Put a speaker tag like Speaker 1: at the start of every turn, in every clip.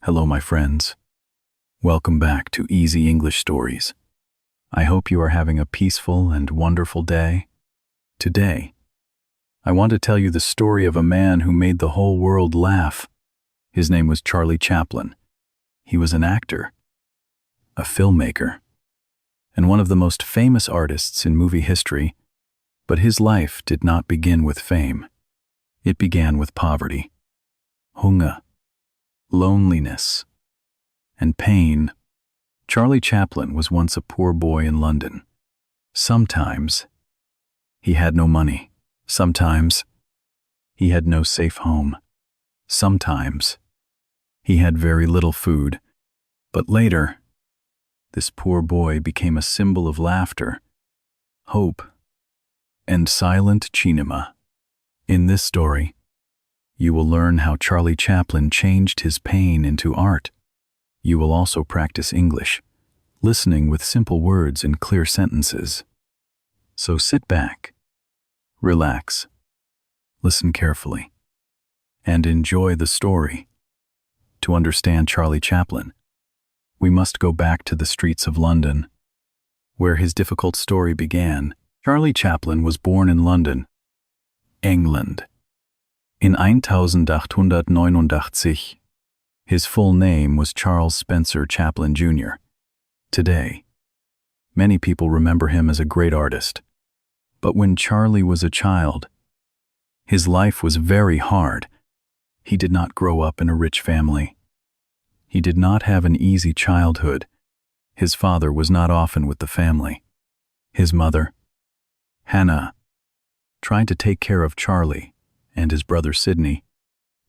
Speaker 1: Hello, my friends. Welcome back to Easy English Stories. I hope you are having a peaceful and wonderful day. Today, I want to tell you the story of a man who made the whole world laugh. His name was Charlie Chaplin. He was an actor, a filmmaker, and one of the most famous artists in movie history, but his life did not begin with fame. It began with poverty, hunger, loneliness, and pain. Charlie Chaplin was once a poor boy in London. Sometimes he had no money. Sometimes he had no safe home. Sometimes he had very little food. But later, this poor boy became a symbol of laughter, hope, and silent cinema. In this story, you will learn how Charlie Chaplin changed his pain into art. You will also practice English, listening with simple words and clear sentences. So sit back, relax, listen carefully, and enjoy the story. To understand Charlie Chaplin, we must go back to the streets of London, where his difficult story began. Charlie Chaplin was born in London, England, in 1889. His full name was Charles Spencer Chaplin Jr. Today, many people remember him as a great artist. But when Charlie was a child, his life was very hard. He did not grow up in a rich family. He did not have an easy childhood. His father was not often with the family. His mother, Hannah, tried to take care of Charlie and his brother Sidney.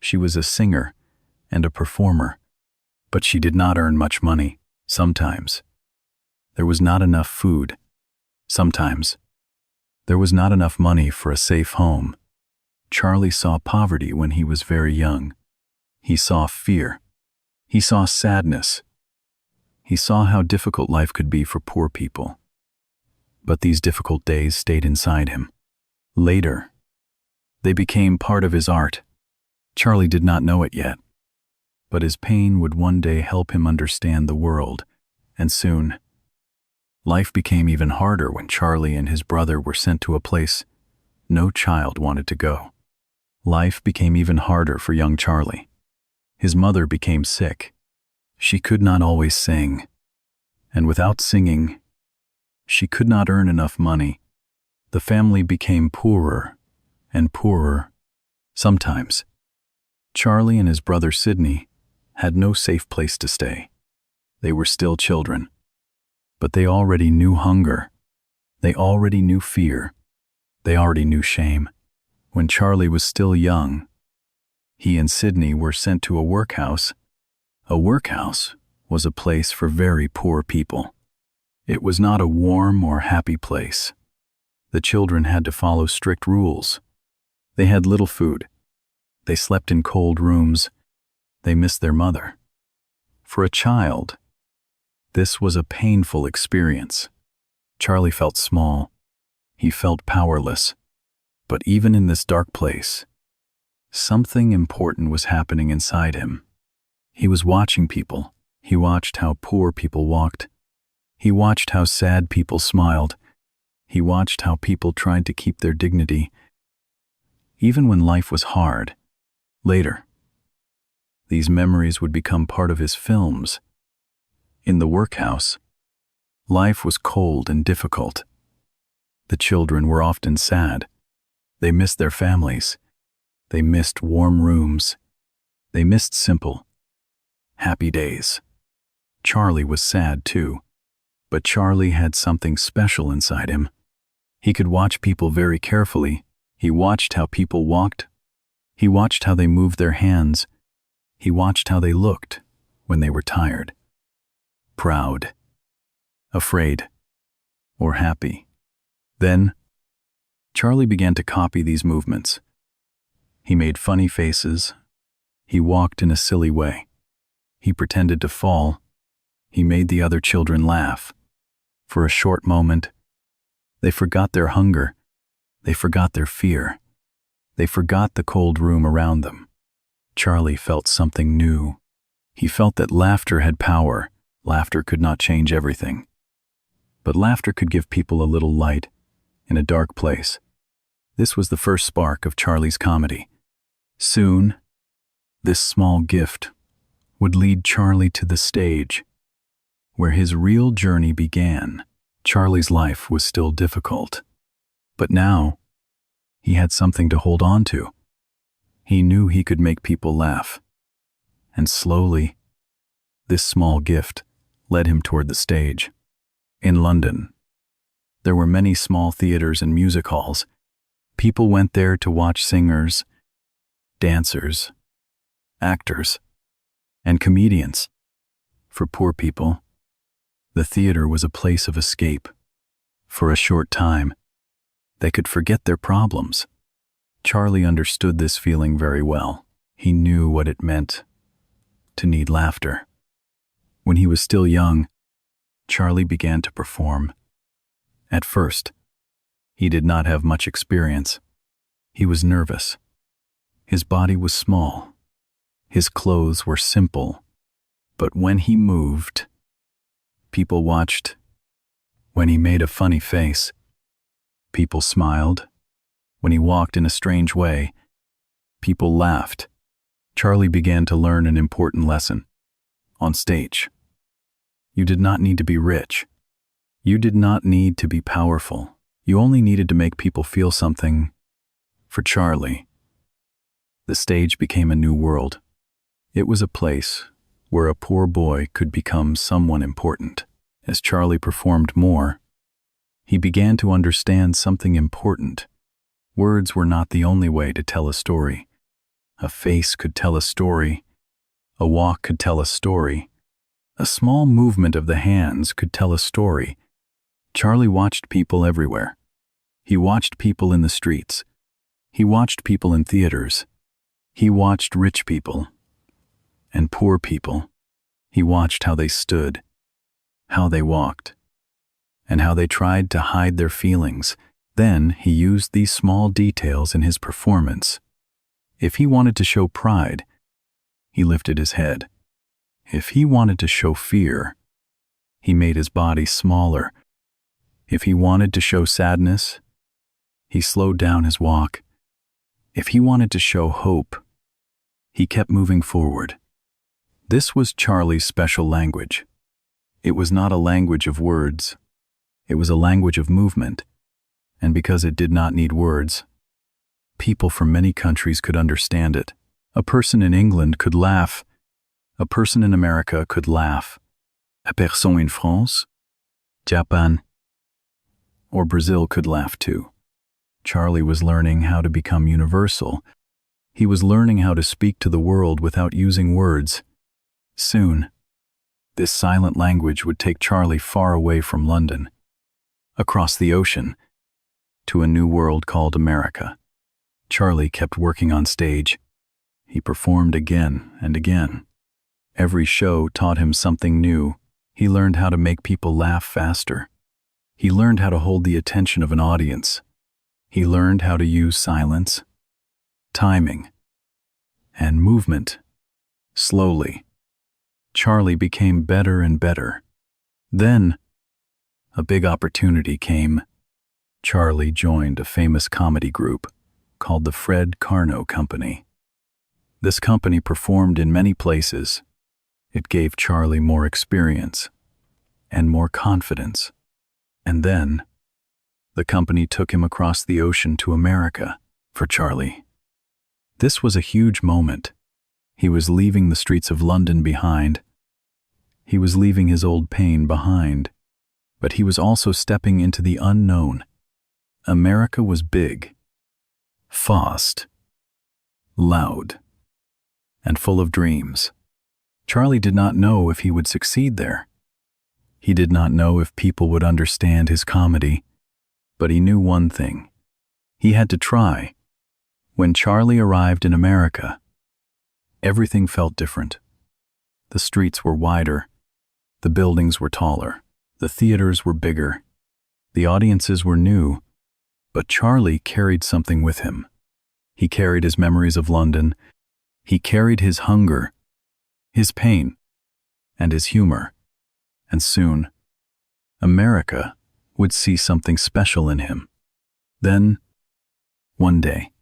Speaker 1: She was a singer and a performer, but she did not earn much money. Sometimes there was not enough food. Sometimes there was not enough money for a safe home. Charlie saw poverty when he was very young. He saw fear. He saw sadness. He saw how difficult life could be for poor people. But these difficult days stayed inside him. Later, they became part of his art. Charlie did not know it yet, but his pain would one day help him understand the world, and soon, life became even harder when Charlie and his brother were sent to a place no child wanted to go. Life became even harder for young Charlie. His mother became sick. She could not always sing, and without singing, she could not earn enough money. The family became poorer and poorer. Sometimes, Charlie and his brother Sidney had no safe place to stay. They were still children, but they already knew hunger. They already knew fear. They already knew shame. When Charlie was still young, he and Sidney were sent to a workhouse. A workhouse was a place for very poor people. It was not a warm or happy place. The children had to follow strict rules. They had little food. They slept in cold rooms. They missed their mother. For a child, this was a painful experience. Charlie felt small. He felt powerless. But even in this dark place, something important was happening inside him. He was watching people. He watched how poor people walked. He watched how sad people smiled. He watched how people tried to keep their dignity, even when life was hard. Later, these memories would become part of his films. In the workhouse, life was cold and difficult. The children were often sad. They missed their families. They missed warm rooms. They missed simple, happy days. Charlie was sad too, but Charlie had something special inside him. He could watch people very carefully. He watched how people walked. He watched how they moved their hands. He watched how they looked when they were tired, proud, afraid, or happy. Then, Charlie began to copy these movements. He made funny faces. He walked in a silly way. He pretended to fall. He made the other children laugh. For a short moment, they forgot their hunger. They forgot their fear. They forgot the cold room around them. Charlie felt something new. He felt that laughter had power. Laughter could not change everything. But laughter could give people a little light in a dark place. This was the first spark of Charlie's comedy. Soon, this small gift would lead Charlie to the stage, where his real journey began. Charlie's life was still difficult, but now he had something to hold on to. He knew he could make people laugh, and slowly, this small gift led him toward the stage. In London, there were many small theaters and music halls. People went there to watch singers, dancers, actors, and comedians. For poor people, the theater was a place of escape. For a short time, they could forget their problems. Charlie understood this feeling very well. He knew what it meant to need laughter. When he was still young, Charlie began to perform. At first, he did not have much experience. He was nervous. His body was small. His clothes were simple. But when he moved, people watched. When he made a funny face, people smiled. When he walked in a strange way, people laughed. Charlie began to learn an important lesson. On stage, you did not need to be rich. You did not need to be powerful. You only needed to make people feel something. For Charlie, the stage became a new world. It was a place where a poor boy could become someone important. As Charlie performed more, he began to understand something important. Words were not the only way to tell a story. A face could tell a story. A walk could tell a story. A small movement of the hands could tell a story. Charlie watched people everywhere. He watched people in the streets. He watched people in theaters. He watched rich people and poor people. He watched how they stood, how they walked, and how they tried to hide their feelings. Then he used these small details in his performance. If he wanted to show pride, he lifted his head. If he wanted to show fear, he made his body smaller. If he wanted to show sadness, he slowed down his walk. If he wanted to show hope, he kept moving forward. This was Charlie's special language. It was not a language of words. It was a language of movement. And because it did not need words, people from many countries could understand it. A person in England could laugh. A person in America could laugh. A personne in France, Japan, or Brazil could laugh too. Charlie was learning how to become universal. He was learning how to speak to the world without using words. Soon, this silent language would take Charlie far away from London, across the ocean, to a new world called America. Charlie kept working on stage. He performed again and again. Every show taught him something new. He learned how to make people laugh faster. He learned how to hold the attention of an audience. He learned how to use silence, timing, and movement. Slowly, Charlie became better and better. Then, a big opportunity came. Charlie joined a famous comedy group called the Fred Carno Company. This company performed in many places. It gave Charlie more experience and more confidence. And then, the company took him across the ocean to America. For Charlie, this was a huge moment. He was leaving the streets of London behind. He was leaving his old pain behind. But he was also stepping into the unknown. America was big, fast, loud, and full of dreams. Charlie did not know if he would succeed there. He did not know if people would understand his comedy, but he knew one thing. He had to try. When Charlie arrived in America, everything felt different. The streets were wider, the buildings were taller, the theaters were bigger, the audiences were new, but Charlie carried something with him. He carried his memories of London. He carried his hunger, his pain, and his humor. And soon, America would see something special in him. Then, one day,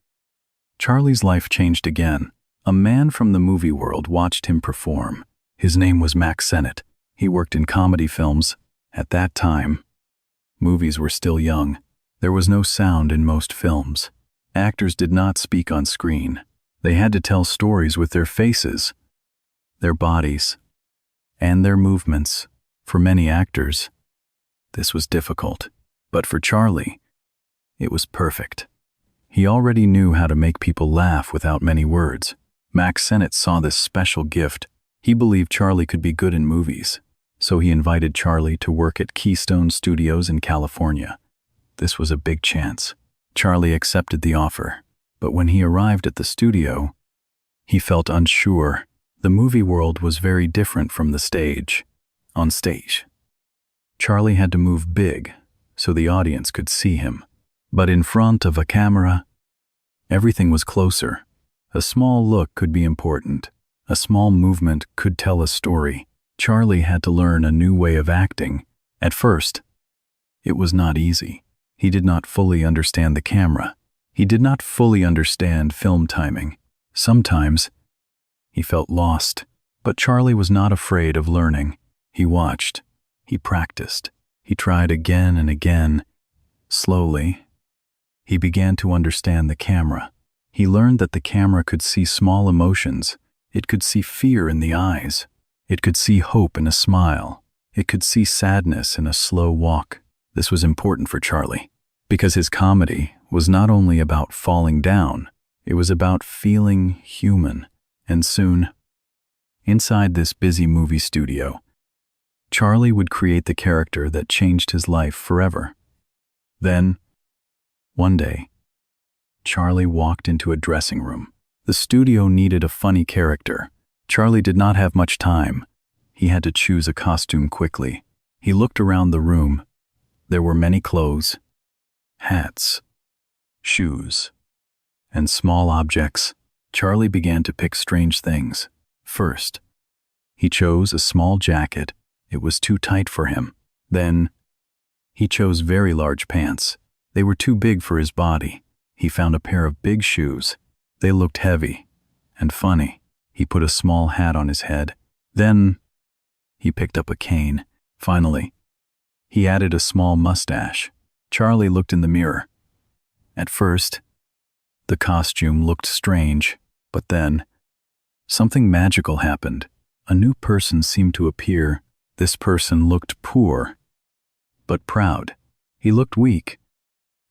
Speaker 1: Charlie's life changed again. A man from the movie world watched him perform. His name was Max Sennett. He worked in comedy films. At that time, movies were still young. There was no sound in most films. Actors did not speak on screen. They had to tell stories with their faces, their bodies, and their movements. For many actors, this was difficult. But for Charlie, it was perfect. He already knew how to make people laugh without many words. Max Sennett saw this special gift. He believed Charlie could be good in movies, so he invited Charlie to work at Keystone Studios in California. This was a big chance. Charlie accepted the offer, but when he arrived at the studio, he felt unsure. The movie world was very different from the stage. On stage, Charlie had to move big so the audience could see him. But in front of a camera, everything was closer. A small look could be important. A small movement could tell a story. Charlie had to learn a new way of acting. At first, it was not easy. He did not fully understand the camera. He did not fully understand film timing. Sometimes, he felt lost. But Charlie was not afraid of learning. He watched. He practiced. He tried again and again. Slowly, he began to understand the camera. He learned that the camera could see small emotions. It could see fear in the eyes. It could see hope in a smile. It could see sadness in a slow walk. This was important for Charlie, because his comedy was not only about falling down, it was about feeling human. And soon, inside this busy movie studio, Charlie would create the character that changed his life forever. Then, one day, Charlie walked into a dressing room. The studio needed a funny character. Charlie did not have much time. He had to choose a costume quickly. He looked around the room. There were many clothes, hats, shoes, and small objects. Charlie began to pick strange things. First, he chose a small jacket. It was too tight for him. Then, he chose very large pants. They were too big for his body. He found a pair of big shoes. They looked heavy and funny. He put a small hat on his head. Then, he picked up a cane. Finally, he added a small mustache. Charlie looked in the mirror. At first, the costume looked strange, but then, something magical happened. A new person seemed to appear. This person looked poor, but proud. He looked weak,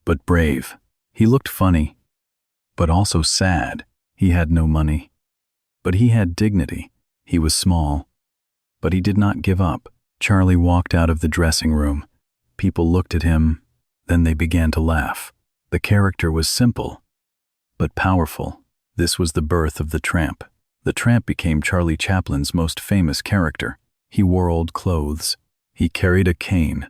Speaker 1: but brave. He looked funny, but also sad. He had no money, but he had dignity. He was small, but he did not give up. Charlie walked out of the dressing room. People looked at him, then they began to laugh. The character was simple, but powerful. This was the birth of the tramp. The tramp became Charlie Chaplin's most famous character. He wore old clothes. He carried a cane.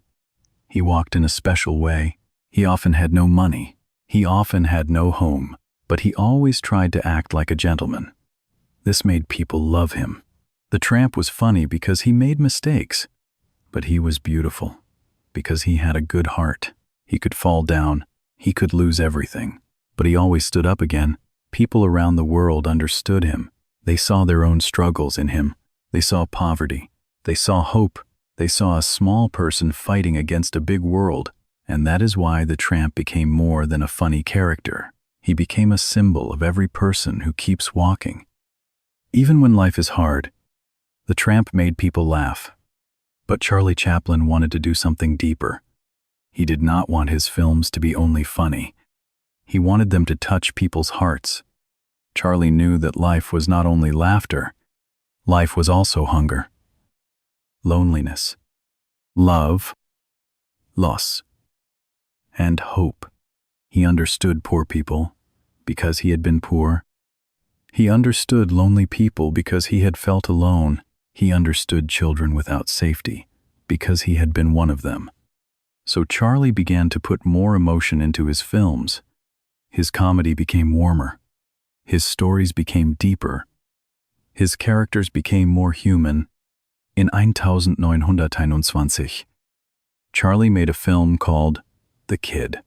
Speaker 1: He walked in a special way. He often had no money. He often had no home, but he always tried to act like a gentleman. This made people love him. The tramp was funny because he made mistakes, but he was beautiful because he had a good heart. He could fall down. He could lose everything, but he always stood up again. People around the world understood him. They saw their own struggles in him. They saw poverty. They saw hope. They saw a small person fighting against a big world. And that is why the tramp became more than a funny character. He became a symbol of every person who keeps walking. Even when life is hard, the tramp made people laugh. But Charlie Chaplin wanted to do something deeper. He did not want his films to be only funny. He wanted them to touch people's hearts. Charlie knew that life was not only laughter, life was also hunger, loneliness, love, loss, and hope. He understood poor people because he had been poor. He understood lonely people because he had felt alone. He understood children without safety because he had been one of them. So Charlie began to put more emotion into his films. His comedy became warmer. His stories became deeper. His characters became more human. In 1921, Charlie made a film called The Kid.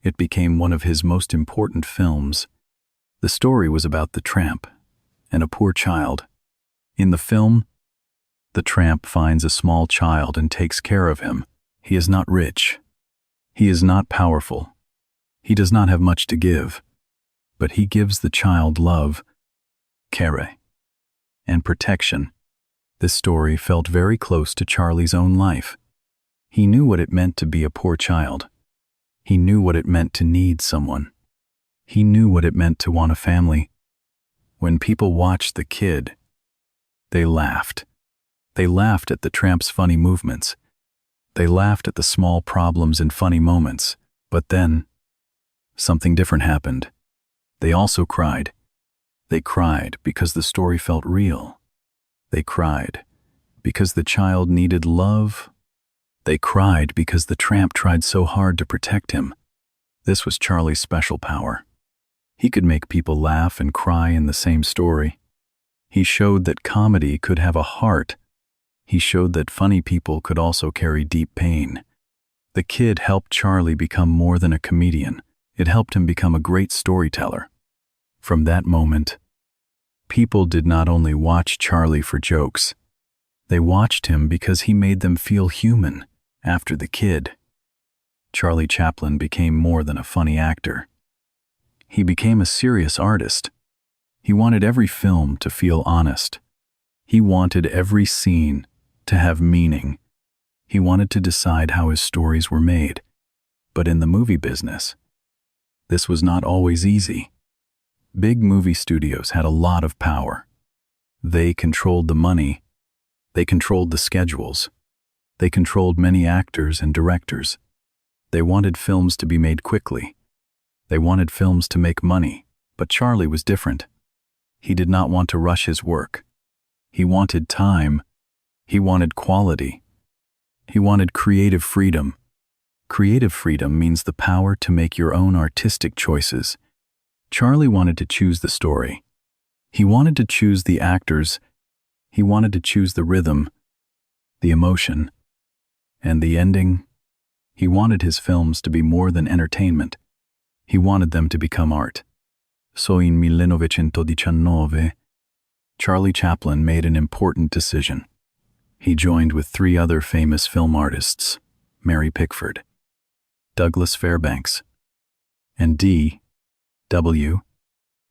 Speaker 1: It became one of his most important films. The story was about the tramp and a poor child. In the film, the tramp finds a small child and takes care of him. He is not rich. He is not powerful. He does not have much to give, but he gives the child love, care, and protection. This story felt very close to Charlie's own life. He knew what it meant to be a poor child. He knew what it meant to need someone. He knew what it meant to want a family. When people watched The Kid, they laughed. They laughed at the tramp's funny movements. They laughed at the small problems and funny moments. But then, something different happened. They also cried. They cried because the story felt real. They cried because the child needed love. They cried because the tramp tried so hard to protect him. This was Charlie's special power. He could make people laugh and cry in the same story. He showed that comedy could have a heart. He showed that funny people could also carry deep pain. The Kid helped Charlie become more than a comedian. It helped him become a great storyteller. From that moment, people did not only watch Charlie for jokes. They watched him because he made them feel human. After The Kid, Charlie Chaplin became more than a funny actor. He became a serious artist. He wanted every film to feel honest. He wanted every scene to have meaning. He wanted to decide how his stories were made. But in the movie business, this was not always easy. Big movie studios had a lot of power. They controlled the money. They controlled the schedules. They controlled many actors and directors. They wanted films to be made quickly. They wanted films to make money. But Charlie was different. He did not want to rush his work. He wanted time. He wanted quality. He wanted creative freedom. Creative freedom means the power to make your own artistic choices. Charlie wanted to choose the story. He wanted to choose the actors. He wanted to choose the rhythm, the emotion, and the ending. He wanted his films to be more than entertainment. He wanted them to become art. So in 1919, Charlie Chaplin made an important decision. He joined with 3 other famous film artists, Mary Pickford, Douglas Fairbanks, and D.W.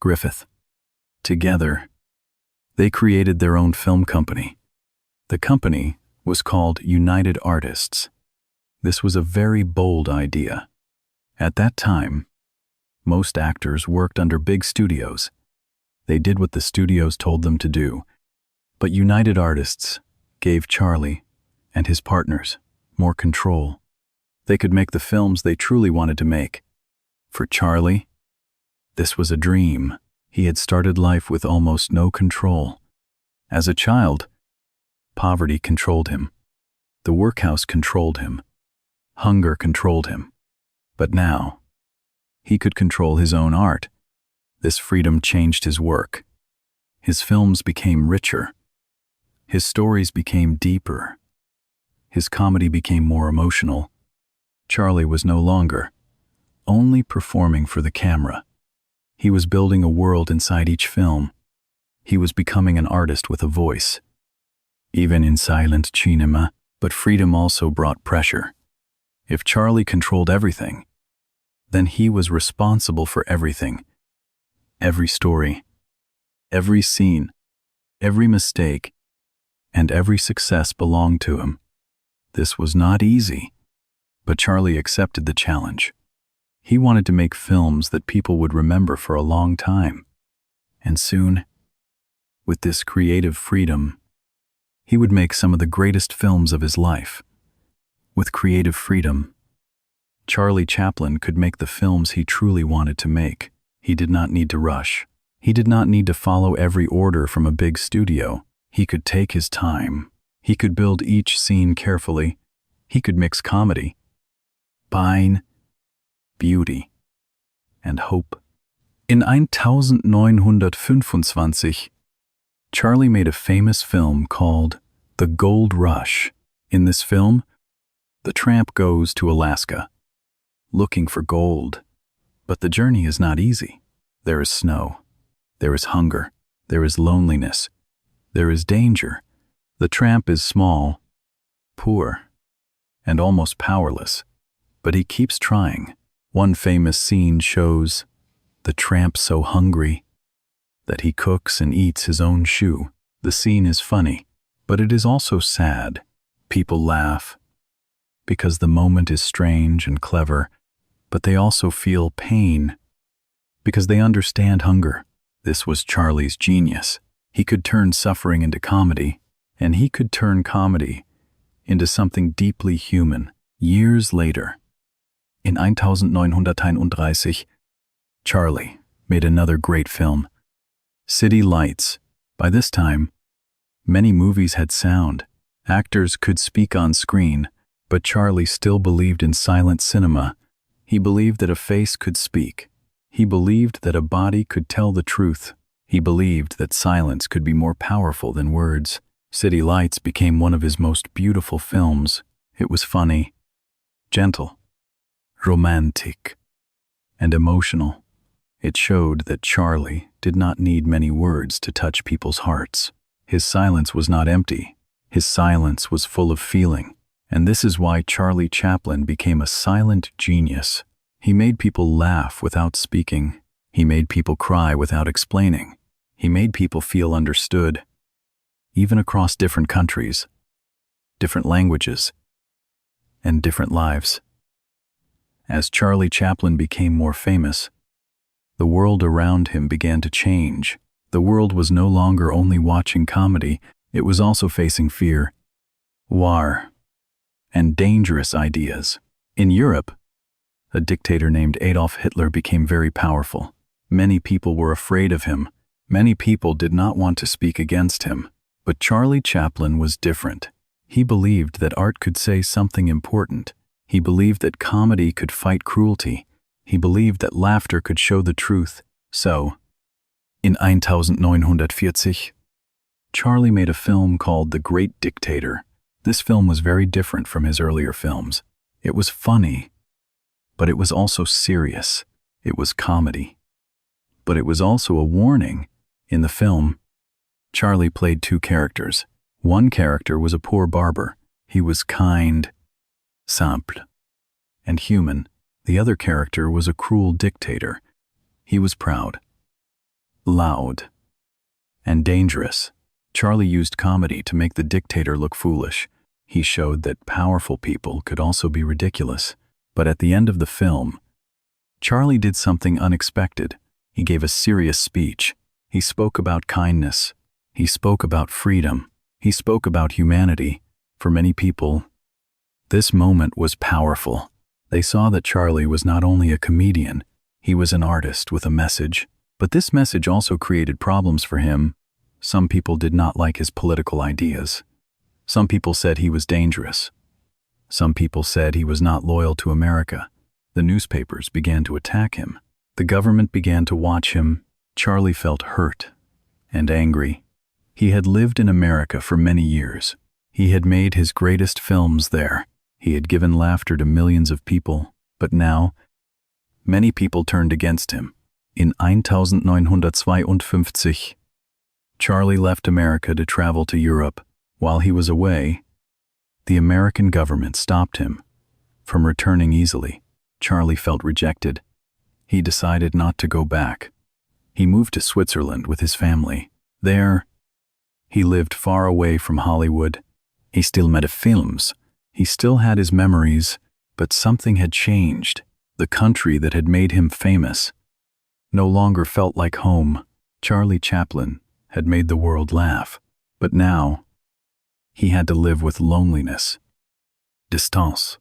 Speaker 1: Griffith. Together, they created their own film company. The company was called United Artists. This was a very bold idea. At that time, most actors worked under big studios. They did what the studios told them to do. But United Artists gave Charlie and his partners more control. They could make the films they truly wanted to make. For Charlie, this was a dream. He had started life with almost no control. As a child, poverty controlled him. The workhouse controlled him. Hunger controlled him. But now, he could control his own art. This freedom changed his work. His films became richer. His stories became deeper. His comedy became more emotional. Charlie was no longer only performing for the camera. He was building a world inside each film. He was becoming an artist with a voice. Even in silent cinema, but freedom also brought pressure. If Charlie controlled everything, then he was responsible for everything. Every story, every scene, every mistake, and every success belonged to him. This was not easy, but Charlie accepted the challenge. He wanted to make films that people would remember for a long time. And soon, with this creative freedom, he would make some of the greatest films of his life. With creative freedom, Charlie Chaplin could make the films he truly wanted to make. He did not need to rush. He did not need to follow every order from a big studio. He could take his time. He could build each scene carefully. He could mix comedy, pain, beauty, and hope. In 1925 Charlie made a famous film called The Gold Rush. In this film, the tramp goes to Alaska, looking for gold. But the journey is not easy. There is snow. There is hunger. There is loneliness. There is danger. The tramp is small, poor, and almost powerless. But he keeps trying. One famous scene shows the tramp so hungry that he cooks and eats his own shoe. The scene is funny, but it is also sad. People laugh because the moment is strange and clever, but they also feel pain because they understand hunger. This was Charlie's genius. He could turn suffering into comedy, and he could turn comedy into something deeply human. Years later, in 1931, Charlie made another great film, City Lights. By this time, many movies had sound. Actors could speak on screen, but Charlie still believed in silent cinema. He believed that a face could speak. He believed that a body could tell the truth. He believed that silence could be more powerful than words. City Lights became one of his most beautiful films. It was funny, gentle, romantic, and emotional. It showed that Charlie did not need many words to touch people's hearts. His silence was not empty. His silence was full of feeling. And this is why Charlie Chaplin became a silent genius. He made people laugh without speaking. He made people cry without explaining. He made people feel understood, even across different countries, different languages, and different lives. As Charlie Chaplin became more famous, the world around him began to change. The world was no longer only watching comedy, it was also facing fear, war, and dangerous ideas. In Europe, a dictator named Adolf Hitler became very powerful. Many people were afraid of him. Many people did not want to speak against him. But Charlie Chaplin was different. He believed that art could say something important. He believed that comedy could fight cruelty. He believed that laughter could show the truth. So, in 1940, Charlie made a film called The Great Dictator. This film was very different from his earlier films. It was funny, but it was also serious. It was comedy. But it was also a warning. In the film, Charlie played two characters. One character was a poor barber. He was kind, simple, and human. The other character was a cruel dictator. He was proud, loud, and dangerous. Charlie used comedy to make the dictator look foolish. He showed that powerful people could also be ridiculous. But at the end of the film, Charlie did something unexpected. He gave a serious speech. He spoke about kindness. He spoke about freedom. He spoke about humanity. For many people, this moment was powerful. They saw that Charlie was not only a comedian, he was an artist with a message. But this message also created problems for him. Some people did not like his political ideas. Some people said he was dangerous. Some people said he was not loyal to America. The newspapers began to attack him. The government began to watch him. Charlie felt hurt and angry. He had lived in America for many years. He had made his greatest films there. He had given laughter to millions of people. But now, many people turned against him. In 1952, Charlie left America to travel to Europe. While he was away, the American government stopped him from returning easily. Charlie felt rejected. He decided not to go back. He moved to Switzerland with his family. There, he lived far away from Hollywood. He still made films. He still had his memories, but something had changed. The country that had made him famous no longer felt like home. Charlie Chaplin had made the world laugh, but now he had to live with loneliness, distance,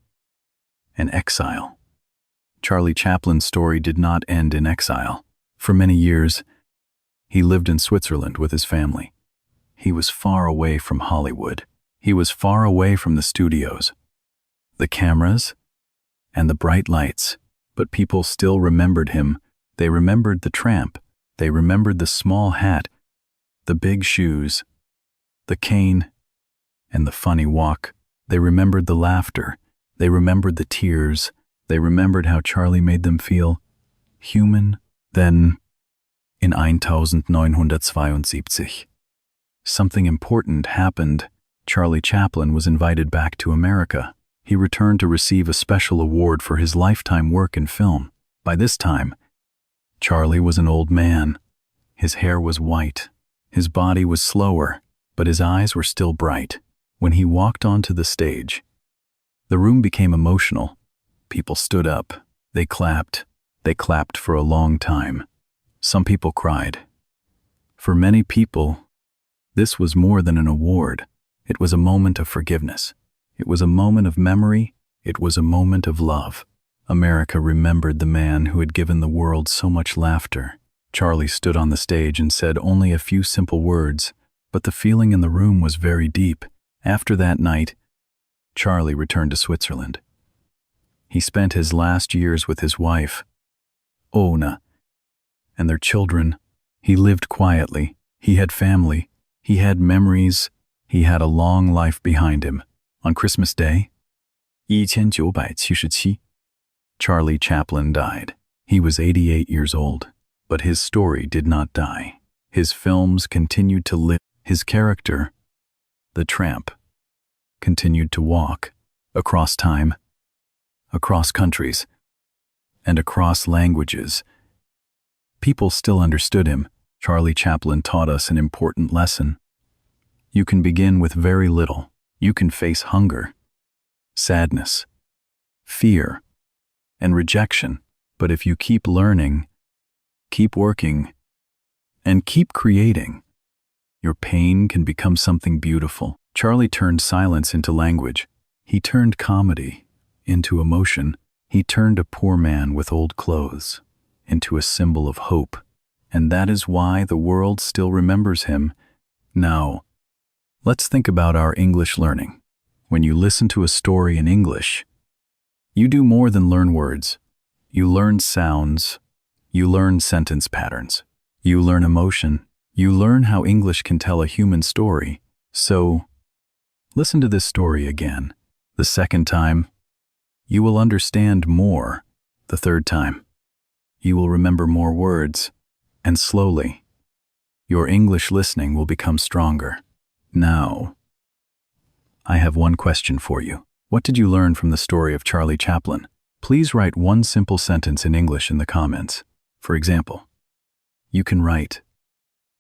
Speaker 1: and exile. Charlie Chaplin's story did not end in exile. For many years, he lived in Switzerland with his family. He was far away from Hollywood. He was far away from the studios, the cameras, and the bright lights. But people still remembered him. They remembered the tramp. They remembered the small hat the big shoes, the cane, and the funny walk. They remembered the laughter. They remembered the tears. They remembered how Charlie made them feel human. Then, in 1972, something important happened. Charlie Chaplin was invited back to America. He returned to receive a special award for his lifetime work in film. By this time, Charlie was an old man. His hair was white. His body was slower, but his eyes were still bright. When he walked onto the stage, the room became emotional. People stood up. They clapped. They clapped for a long time. Some people cried. For many people, this was more than an award. It was a moment of forgiveness. It was a moment of memory. It was a moment of love. America remembered the man who had given the world so much laughter. Charlie stood on the stage and said only a few simple words, but the feeling in the room was very deep. After that night, Charlie returned to Switzerland. He spent his last years with his wife, Ona, and their children. He lived quietly. He had family. He had memories. He had a long life behind him. On Christmas Day, 1977, Charlie Chaplin died. He was 88 years old, but his story did not die. His films continued to live. His character, the tramp, continued to walk across time, across countries, and across languages. People still understood him. Charlie Chaplin taught us an important lesson. You can begin with very little. You can face hunger, sadness, fear, and rejection. But if you keep learning, keep working, and keep creating, your pain can become something beautiful. Charlie turned silence into language. He turned comedy into emotion. He turned a poor man with old clothes into a symbol of hope. And that is why the world still remembers him. Now, let's think about our English learning. When you listen to a story in English, you do more than learn words. You learn sounds. You learn sentence patterns. You learn emotion. You learn how English can tell a human story. So, listen to this story again. The second time, you will understand more. The third time, you will remember more words. And slowly, your English listening will become stronger. Now, I have one question for you. What did you learn from the story of Charlie Chaplin? Please write one simple sentence in English in the comments. For example, you can write,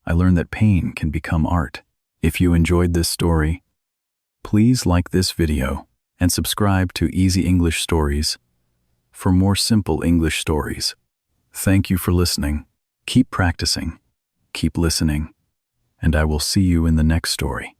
Speaker 1: I learned that pain can become art. If you enjoyed this story, please like this video and subscribe to Easy English Stories for more simple English stories. Thank you for listening. Keep practicing, keep listening, and I will see you in the next story.